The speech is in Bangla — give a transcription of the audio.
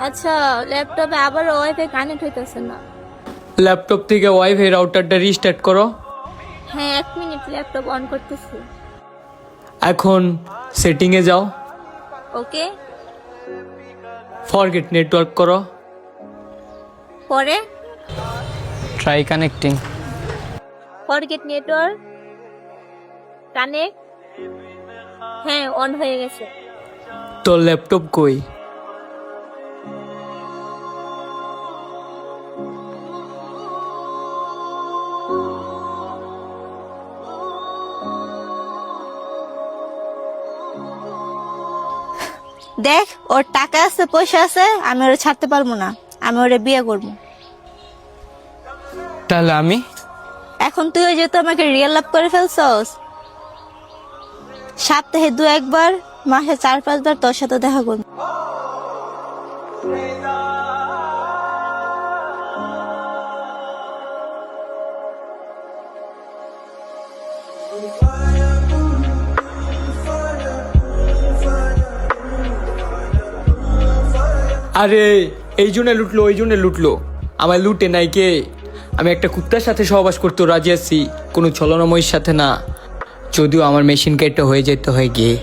আচ্ছা, ল্যাপটপে আবার ওয়াইফাই কানেক্ট হইতেছে না। ল্যাপটপ থেকে ওয়াইফাই রাউটারটা রিস্টার্ট করো। হ্যাঁ, 1 মিনিট, ল্যাপটপ অন করতেছি। এখন সেটিংয়ে যাও, ওকে। ফরগেট নেটওয়ার্ক করো, পরে try connecting. Forget network connect. হ্যাঁ, অন হয়ে গেছে। তোর ল্যাপটপ কই? দেখ, ওর টাকা আছে, পয়সা আছে, আমি ওরে ছাড়তে পারবো না। আমি ওরে বিয়ে করবো। তাহলে আমি এখন তুইও যেহেতু আমাকে রিয়েল লাভ করে ফেলছস, সপ্তাহে 2-1 বার, মাসে 4-5 বার তোর সাথে দেখা করবো। আরে এই জন্য লুটলো, আমায় লুটে নাই কে? আমি একটা কুত্তার সাথে সহবাস করতে রাজি আছি, কোনো ছলনাময়ীর সাথে না। যদিও আমার মেশিন কেটে হয়ে যেতে হয় গিয়ে।